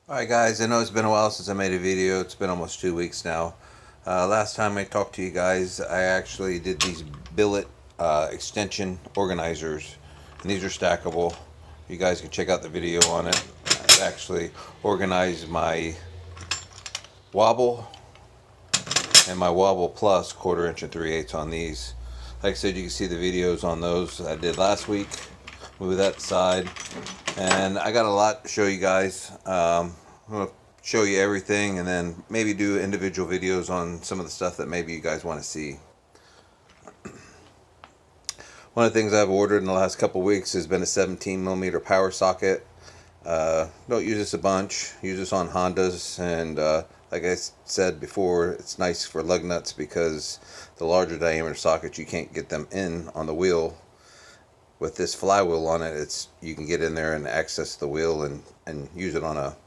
Alright guys, I know it's been a while since I made a video. It's been almost 2 weeks now. Last time I talked to you guys, I actually did these billet extension organizers. And these are stackable. You guys can check out the video on it. I actually organized my wobble and my wobble plus 1/4 inch and 3/8 on these. Like I said, you can see the videos on those I did last week. Move that aside. And I got a lot to show you guys. I'm going to show you everything and then maybe do individual videos on some of the stuff that maybe you guys want to see. One of the things I've ordered in the last couple weeks has been a 17mm power socket. Don't use this a bunch. Use this on Hondas, and like I said before, it's nice for lug nuts because the larger diameter sockets, you can't get them in on the wheel. With this flywheel on it, you can get in there and access the wheel and use it on a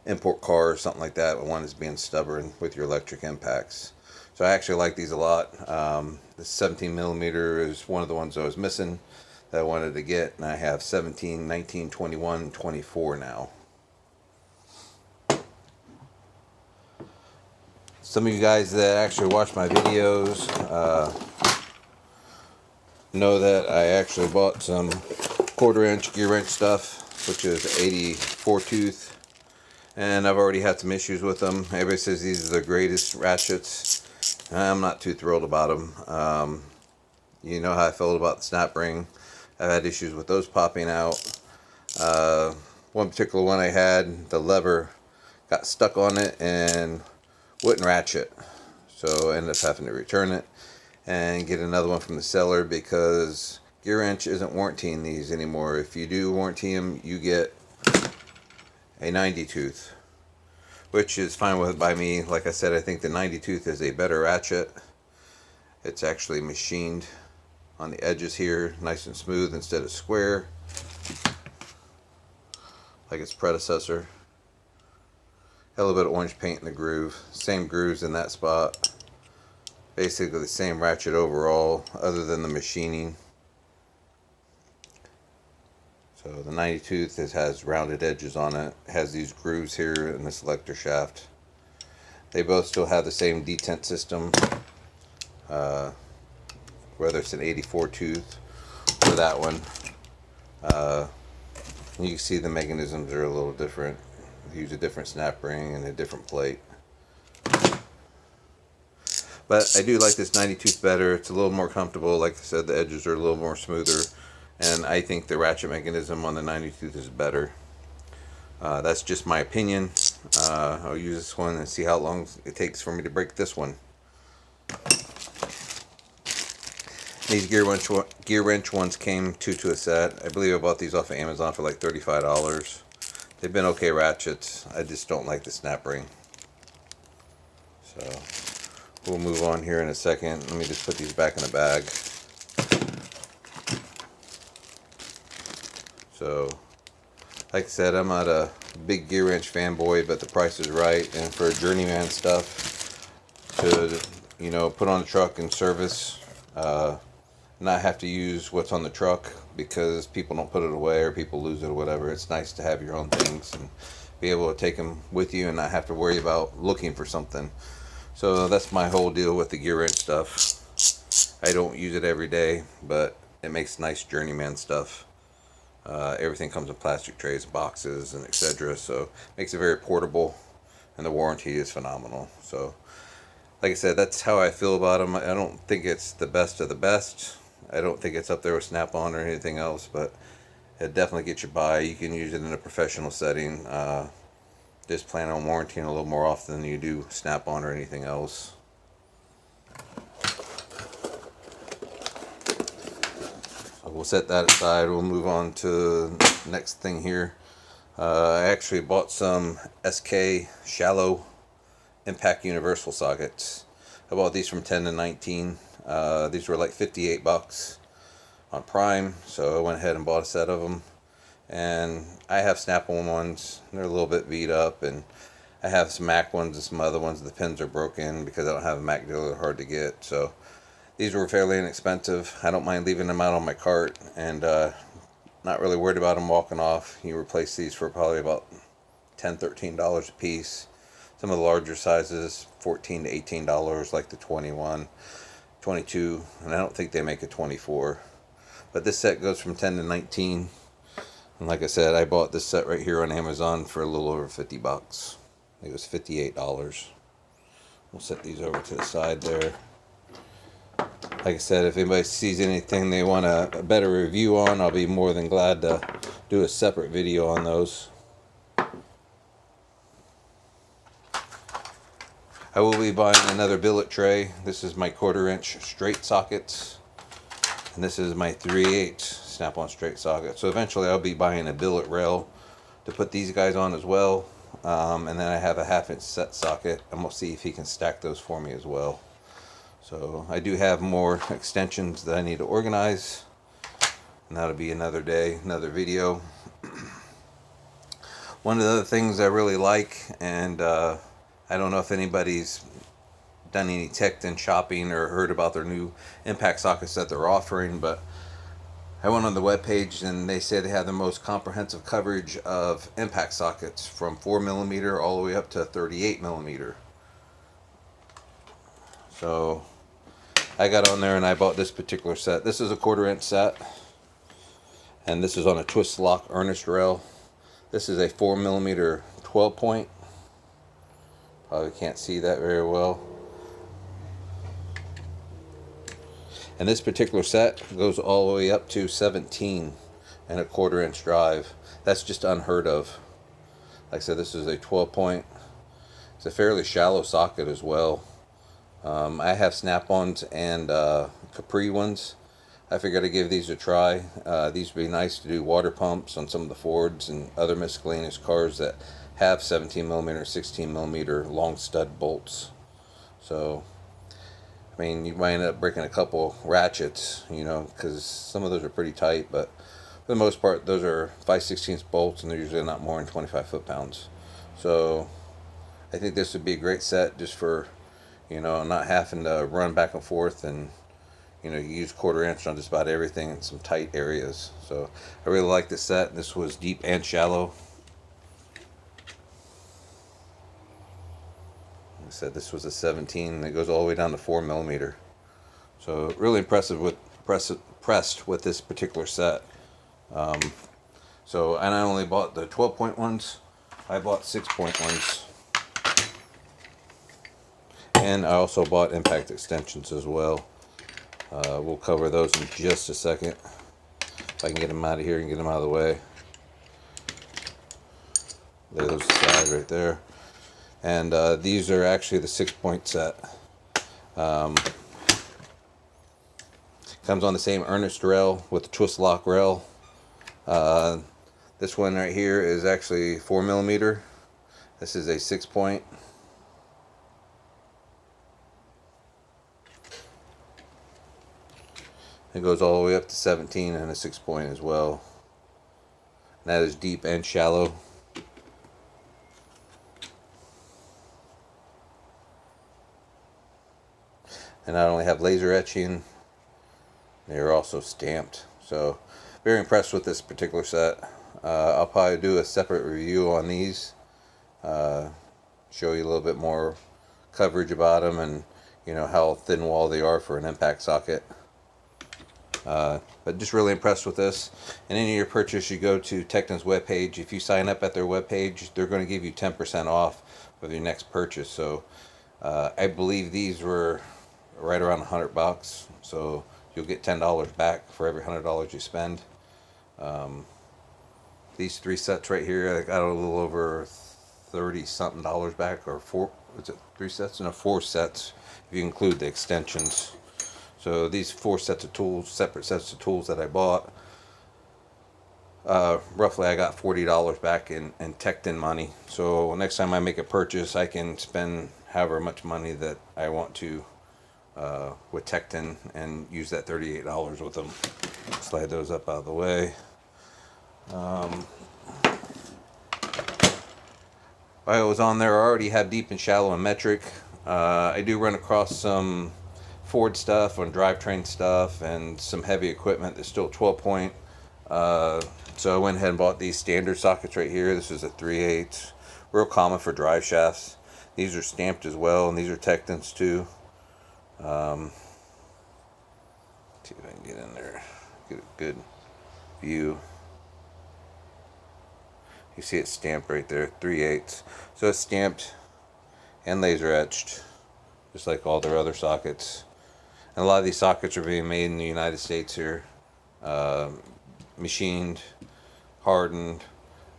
import car or something like that when one is being stubborn with your electric impacts. So I actually like these a lot. The 17mm is one of the ones I was missing that I wanted to get, and I have 17, 19, 21, 24 now. Some of you guys that actually watch my videos know that I actually bought some 1/4 inch Gearwrench stuff, which is 84 tooth, and I've already had some issues with them. Everybody says these are the greatest ratchets. I'm not too thrilled about them. You know how I felt about the snap ring. I've had issues with those popping out. One particular one I had, the lever got stuck on it and wouldn't ratchet, so I ended up having to return it and get another one from the seller because Gearwrench isn't warrantying these anymore. If you do warranty them, you get a 90 tooth, which is fine with by me. Like I said, I think the 90 tooth is a better ratchet. It's actually machined on the edges here, nice and smooth instead of square like its predecessor. Got a little bit of orange paint in the groove. Same grooves in that spot. Basically the same ratchet overall, other than the machining. So the 90 tooth has rounded edges on it. It has these grooves here in the selector shaft. They both still have the same detent system, whether it's an 84 tooth or that one. You can see the mechanisms are a little different. They use a different snap ring and a different plate. But I do like this 90 tooth better. It's a little more comfortable. Like I said, the edges are a little more smoother. And I think the ratchet mechanism on the 90 tooth is better. That's just my opinion. I'll use this one and see how long it takes for me to break this one. These Gearwrench ones came two to a set. I believe I bought these off of Amazon for like $35. They've been okay ratchets. I just don't like the snap ring. So we'll move on here in a second. Let me just put these back in the bag. So, like I said, I'm not a big Gearwrench fanboy, but the price is right. And for Journeyman stuff to, put on the truck and service, not have to use what's on the truck because people don't put it away or people lose it or whatever. It's nice to have your own things and be able to take them with you and not have to worry about looking for something. So that's my whole deal with the Gearwrench stuff. I don't use it every day, but it makes nice Journeyman stuff. Everything comes in plastic trays, boxes, and etc. So it makes it very portable, and the warranty is phenomenal. So, like I said, that's how I feel about them. I don't think it's the best of the best. I don't think it's up there with Snap-on or anything else, but it definitely gets you by. You can use it in a professional setting. Just plan on warrantying a little more often than you do Snap-on or anything else. So we'll set that aside. We'll move on to the next thing here. I actually bought some SK shallow impact universal sockets. I bought these from 10 to 19. These were like $58 on Prime, so I went ahead and bought a set of them. And I have Snap-on ones. They're a little bit beat up, and I have some Mac ones and some other ones. The pins are broken because I don't have a Mac dealer. They're hard to get. So these were fairly inexpensive. I don't mind leaving them out on my cart, and not really worried about them walking off. You replace these for probably about $10, $13 a piece. Some of the larger sizes, $14 to $18, like the 21, 22, and I don't think they make a 24. But this set goes from 10 to 19. And like I said, I bought this set right here on Amazon for a little over 50 bucks. I think it was $58. We'll set these over to the side there. Like I said, if anybody sees anything they want a better review on, I'll be more than glad to do a separate video on those. I will be buying another billet tray. This is my 1/4 inch straight sockets, and this is my 3/8 snap-on straight socket. So eventually I'll be buying a billet rail to put these guys on as well. And then I have a 1/2 inch set socket, and we'll see if he can stack those for me as well. So I do have more extensions that I need to organize, and that'll be another day, another video. One of the other things I really like, and I don't know if anybody's done any Tekton shopping or heard about their new impact sockets that they're offering, but I went on the webpage and they say they have the most comprehensive coverage of impact sockets from 4mm all the way up to 38mm. So I got on there and I bought this particular set. This is a 1/4 inch set, and this is on a twist lock earnest rail. This is a 4mm 12 point. Probably can't see that very well. And this particular set goes all the way up to 17 and a 1/4 inch drive. That's just unheard of. Like I said, this is a 12 point. It's a fairly shallow socket as well. I have snap-ons and Capri ones. I figured I'd give these a try. These would be nice to do water pumps on some of the Fords and other miscellaneous cars that have 17mm, 16mm long stud bolts. So, I mean, you might end up breaking a couple ratchets, you know, because some of those are pretty tight, but for the most part, those are 5/16 bolts, and they're usually not more than 25 foot-pounds. So, I think this would be a great set just for, you know, not having to run back and forth, and, you know, you use 1/4 inch on just about everything in some tight areas. So, I really like this set. This was deep and shallow. I said this was a 17, and it goes all the way down to 4mm. So really impressed with this particular set. So I not only bought the 12 point ones, I bought 6 point ones, and I also bought impact extensions as well. We'll cover those in just a second. If I can get them out of here and get them out of the way. Lay those aside right there. And these are actually the 6 point set. Comes on the same earnest rail with the twist lock rail. This one right here is actually 4mm. This is a 6 point. It goes all the way up to 17 and a 6 point as well. And that is deep and shallow. And not only have laser etching, they are also stamped. So very impressed with this particular set. I'll probably do a separate review on these, show you a little bit more coverage about them, and you know how thin wall they are for an impact socket. But just really impressed with this. And any of your purchase, you go to Tekton's webpage. If you sign up at their webpage, they're going to give you 10% off with your next purchase. So I believe these were right around 100 bucks, so you'll get $10 back for every $100 you spend. These 3 sets right here, I got a little over 30 something dollars back, or 4, is it 3 sets? No, 4 sets if you include the extensions. So these 4 sets of tools, separate sets of tools that I bought, roughly I got $40 back in Tekton money. So next time I make a purchase, I can spend however much money that I want to with Tekton and use that $38 with them. Slide those up out of the way. While I was on there, I already have deep and shallow and metric. I do run across some Ford stuff on drivetrain stuff and some heavy equipment that's still 12 point. So I went ahead and bought these standard sockets right here. This is a 3/8 real common for drive shafts. These are stamped as well, and these are Tektons too. See if I can get in there, get a good view. You see it stamped right there, 3/8. So it's stamped and laser etched, just like all their other sockets. And a lot of these sockets are being made in the United States here, machined, hardened,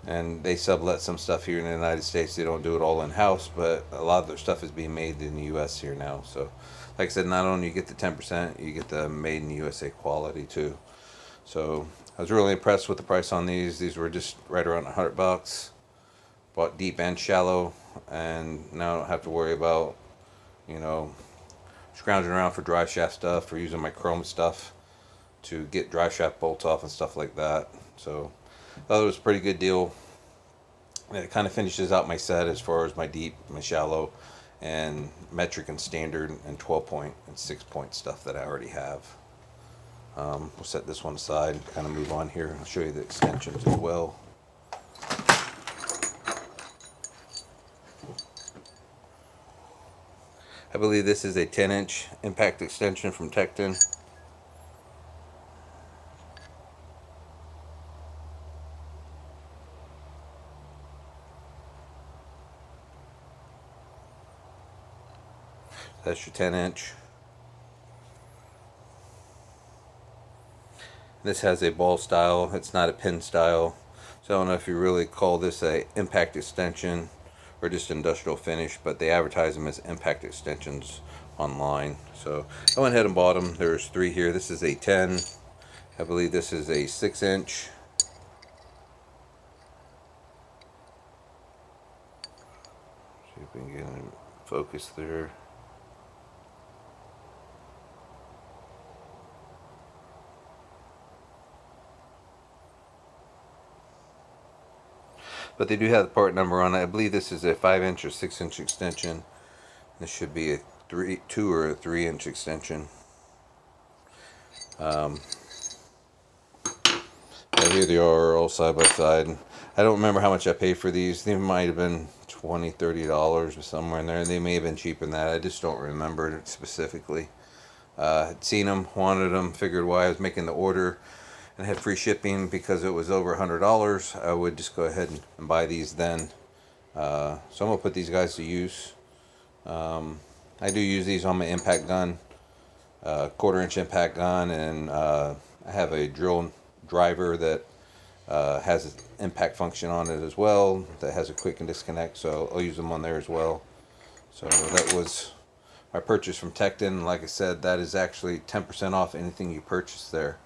and they sublet some stuff here in the United States. They don't do it all in-house, but a lot of their stuff is being made in the U.S. here now. So, like I said, not only you get the 10%, you get the made in the USA quality too. So I was really impressed with the price on these. These were just right around $100. Bought deep and shallow, and now I don't have to worry about, you know, scrounging around for drive shaft stuff or using my chrome stuff to get drive shaft bolts off and stuff like that. So I thought it was a pretty good deal. And it kind of finishes out my set as far as my deep, my shallow, and metric and standard and 12-point and 6-point stuff that I already have. We'll set this one aside and kind of move on here. I'll show you the extensions as well. I believe this is a 10-inch impact extension from Tekton. That's your 10-inch. This has a ball style. It's not a pin style. So I don't know if you really call this a impact extension or just industrial finish, but they advertise them as impact extensions online. So I went ahead and bought them. There's 3 here. This is a 10. I believe this is a 6-inch. See if we can get in focus there. But they do have the part number on it. I believe this is a 5-inch or 6-inch extension. This should be a 2 or a 3-inch extension. Here they are all side by side. I don't remember how much I paid for these. They might have been $20, $30 or somewhere in there. They may have been cheaper than that. I just don't remember it specifically. I'd seen them, wanted them, figured why I was making the order and had free shipping because it was over $100, I would just go ahead and buy these then. So I'm going to put these guys to use. I do use these on my impact gun, 1/4-inch impact gun, and I have a drill driver that has an impact function on it as well, that has a quick and disconnect, so I'll use them on there as well. So that was my purchase from Tekton. Like I said, that is actually 10% off anything you purchase there.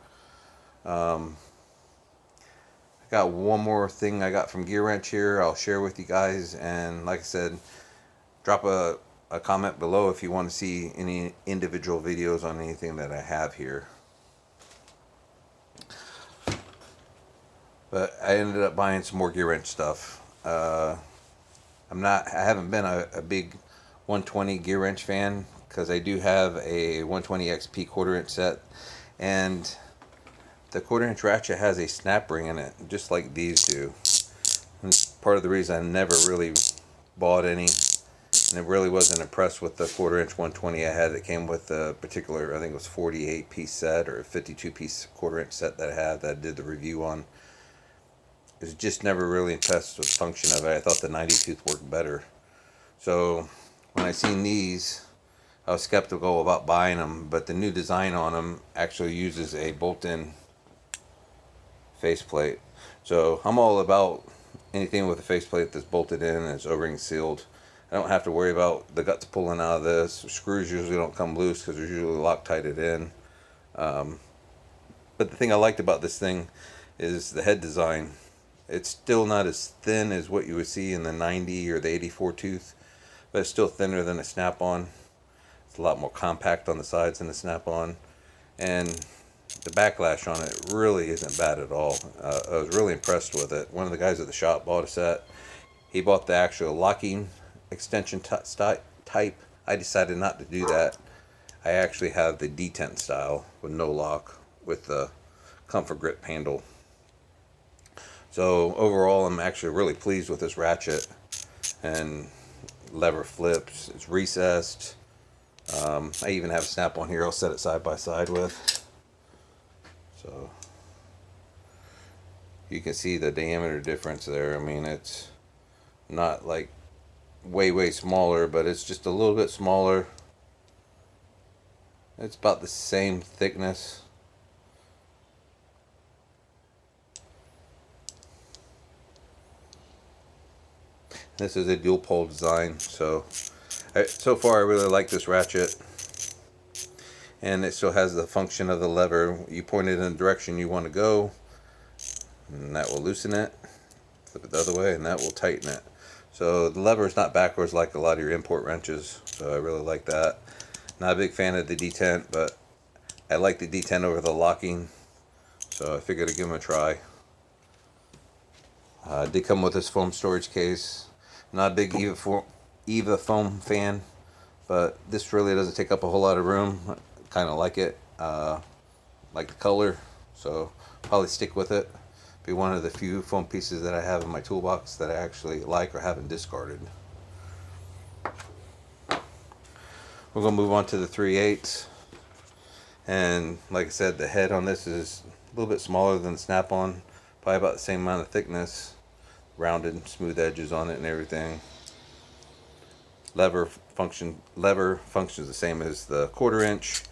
I got one more thing I got from Gearwrench here I'll share with you guys, and like I said, drop a comment below if you want to see any individual videos on anything that I have here. But I ended up buying some more Gearwrench stuff. I haven't been a big 120 Gearwrench fan, because I do have a 120 XP 1/4-inch set, and the 1/4-inch ratchet has a snap ring in it, just like these do. And it's part of the reason I never really bought any, and I really wasn't impressed with the 1/4-inch 120 I had that came with a particular, I think it was 48-piece set or a 52-piece 1/4-inch set that I had that I did the review on. I was just never really impressed with the function of it. I thought the 90 tooth worked better. So when I seen these, I was skeptical about buying them, but the new design on them actually uses a bolt-in faceplate. So I'm all about anything with a faceplate that's bolted in and it's O-ring sealed. I don't have to worry about the guts pulling out of this. Screws usually don't come loose because they're usually Loctited in. But the thing I liked about this thing is the head design. It's still not as thin as what you would see in the 90 or the 84 tooth, but it's still thinner than a snap-on. It's a lot more compact on the sides than the snap-on, and the backlash on it really isn't bad at all. I was really impressed with it. One of the guys at the shop bought a set. He bought the actual locking extension type. I decided not to do that. I actually have the detent style with no lock with the comfort grip handle. So overall, I'm actually really pleased with this ratchet. and lever flips. It's recessed. I even have a snap on here I'll set it side by side with. So you can see the diameter difference there. I mean, it's not like way smaller, but it's just a little bit smaller. It's about the same thickness. This is a dual pole design, so far I really like this ratchet. And it still has the function of the lever. You point it in the direction you want to go, and that will loosen it. Flip it the other way, and that will tighten it. So the lever is not backwards like a lot of your import wrenches, so I really like that. Not a big fan of the detent, but I like the detent over the locking, so I figured I'd give them a try. Did come with this foam storage case. Not a big Eva foam fan, but this really doesn't take up a whole lot of room. Kind of like it, like the color, so probably stick with it. Be one of the few foam pieces that I have in my toolbox that I actually like or haven't discarded. We're gonna move on to the 3/8, and like I said, the head on this is a little bit smaller than the snap-on, probably about the same amount of thickness, rounded, smooth edges on it and everything. Lever functions the same as the 1/4 inch.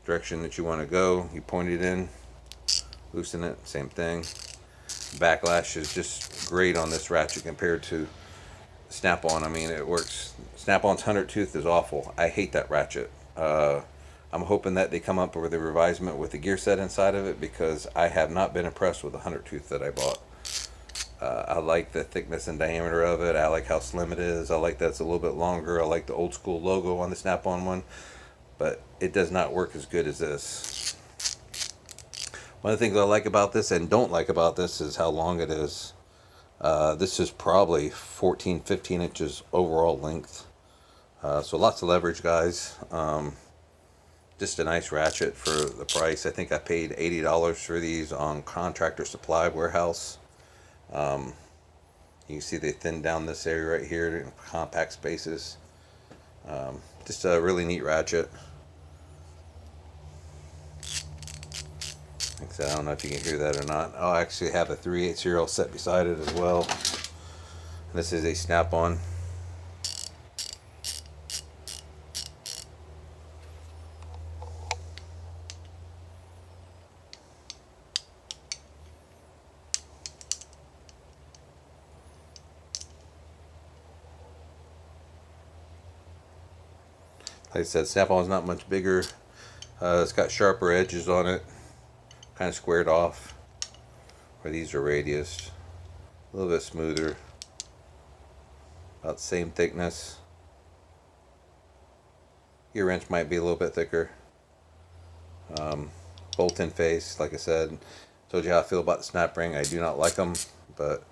Direction that you want to go, you point it in, loosen it, same thing. Backlash is just great on this ratchet compared to snap-on. I mean, it works. Snap-on's 100 tooth is awful. I hate that ratchet. I'm hoping that they come up with a revisement with the gear set inside of it, because I have not been impressed with the 100 tooth that I bought. I like the thickness and diameter of it. I like how slim it is. I like that it's a little bit longer. I like the old school logo on the snap-on one, but it does not work as good as this. One of the things I like about this and don't like about this is how long it is. This is probably 14-15 inches overall length. So lots of leverage, guys. Just a nice ratchet for the price. I think I paid $80 for these on Contractor Supply Warehouse. You can see they thinned down this area right here in compact spaces. Just a really neat ratchet. Like I said, I don't know if you can hear that or not. I'll actually have a 3/8 serial set beside it as well. This is a snap-on. Like I said, snap-on is not much bigger. It's got sharper edges on it, kind of squared off, where these are radiused. A little bit smoother, about the same thickness. Gearwrench might be a little bit thicker. Bolt-in face, like I said, told you how I feel about the snap ring. I do not like them, but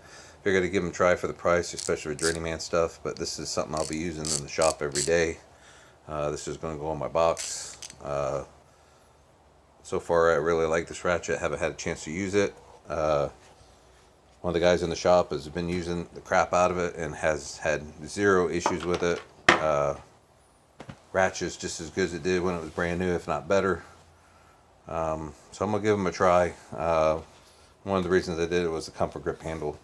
figured I'd give them a try for the price, especially with Journeyman stuff. But this is something I'll be using in the shop every day. This is going to go on my box. So far I really like this ratchet. Haven't had a chance to use it. One of the guys in the shop has been using the crap out of it and has had zero issues with it. Ratchet's just as good as it did when it was brand new, if not better. So I'm going to give them a try. One of the reasons I did it was the comfort grip handle.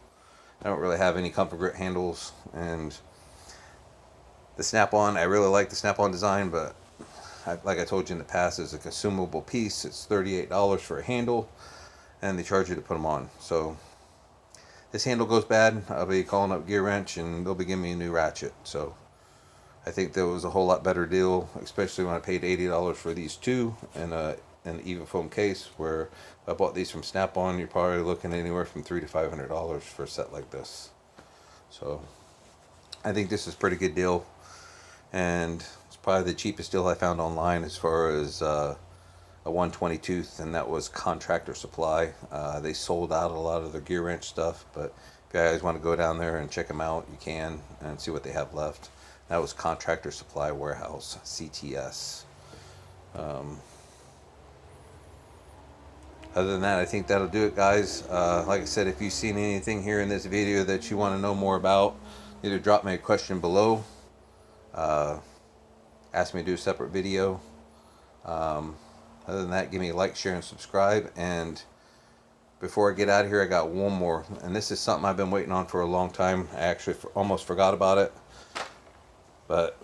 I don't really have any comfort grip handles, and the snap-on, I really like the snap-on design, but like I told you in the past, it's a consumable piece. It's $38 for a handle, and they charge you to put them on. So this handle goes bad, I'll be calling up Gearwrench and they'll be giving me a new ratchet. So I think that was a whole lot better deal, especially when I paid $80 for these two and an Eva foam case, where if I bought these from Snap-on, you're probably looking anywhere from $300 to $500 for a set like this. So I think this is a pretty good deal, and it's probably the cheapest deal I found online as far as a 120 tooth, and that was Contractor Supply. They sold out a lot of their Gearwrench stuff, but if you guys want to go down there and check them out, you can, and see what they have left. That was Contractor Supply Warehouse, CTS. Other than that, I think that'll do it, guys. Like I said, if you've seen anything here in this video that you want to know more about, either drop me a question below, ask me to do a separate video. Other than that, give me a like, share, and subscribe. And before I get out of here, I got one more, and this is something I've been waiting on for a long time. I actually almost forgot about it, but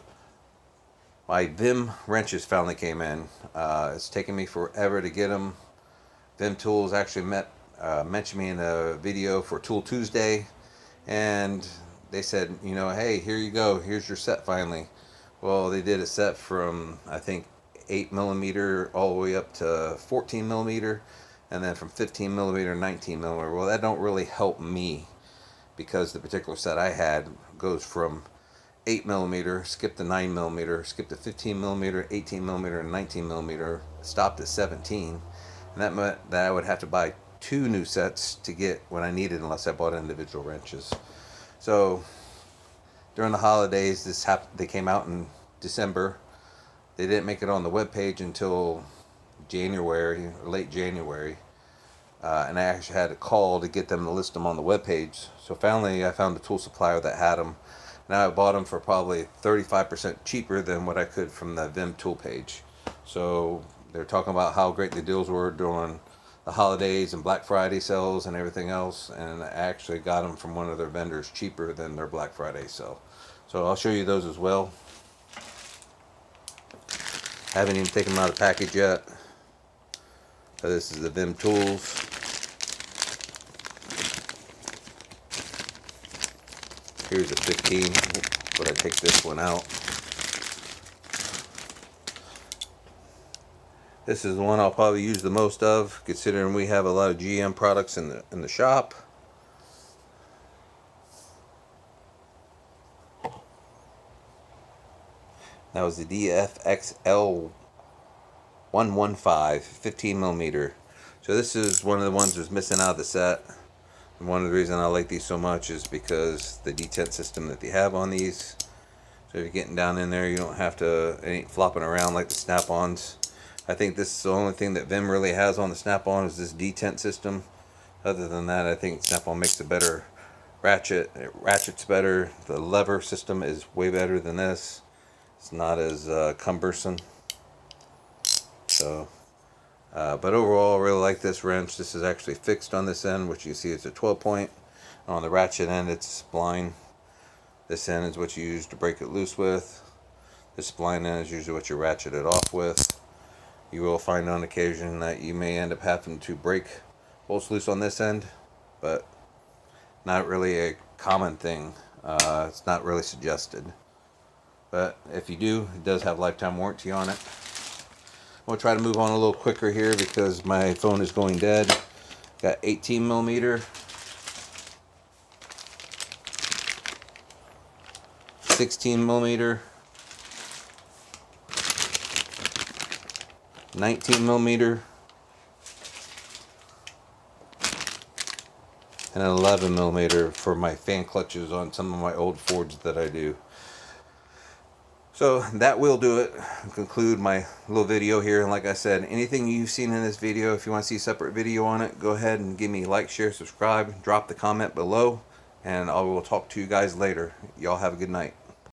my Vim wrenches finally came in. It's taken me forever to get them. Vim Tools actually mentioned me in a video for Tool Tuesday, and they said, you know, hey, here you go, here's your set finally. Well, they did a set from, I think, 8mm all the way up to 14mm, and then from 15mm to 19mm. Well, that don't really help me, because the particular set I had goes from 8mm, skip to 9mm, skip to 15mm, 18mm, and 19mm, stopped at 17. And that meant that I would have to buy 2 new sets to get what I needed, unless I bought individual wrenches. So during the holidays, they came out in December. They didn't make it on the webpage until January, late January. And I actually had to call to get them to list them on the webpage. So finally, I found a tool supplier that had them. Now I bought them for probably 35% cheaper than what I could from the Vim tool page. So they're talking about how great the deals were during the holidays and Black Friday sales and everything else. And I actually got them from one of their vendors cheaper than their Black Friday sale. So I'll show you those as well. I haven't even taken them out of the package yet. So this is the Vim Tools. Here's a 15, but I take this one out. This is the one I'll probably use the most of, considering we have a lot of GM products in the shop. That was the DFXL 115, 15mm. So this is one of the ones that's missing out of the set. And one of the reasons I like these so much is because the detent system that they have on these. So if you're getting down in there, you don't have to, it ain't flopping around like the snap-ons. I think this is the only thing that Vim really has on the snap-on is this detent system. Other than that, I think snap-on makes a better ratchet. It ratchets better. The lever system is way better than this. It's not as cumbersome. So, but overall, I really like this wrench. This is actually fixed on this end, which you see it's a 12 point. On the ratchet end, it's spline. This end is what you use to break it loose with. This spline end is usually what you ratchet it off with. You will find on occasion that you may end up having to break bolts loose on this end, but not really a common thing. It's not really suggested. But if you do, it does have lifetime warranty on it. I'm going to try to move on a little quicker here because my phone is going dead. Got 18mm, 16mm, 19mm, and an 11mm for my fan clutches on some of my old Fords that I do. So that will do it. Conclude my little video here. And like I said, anything you've seen in this video, if you want to see a separate video on it, go ahead and give me a like, share, subscribe, drop the comment below, and I will talk to you guys later. Y'all have a good night.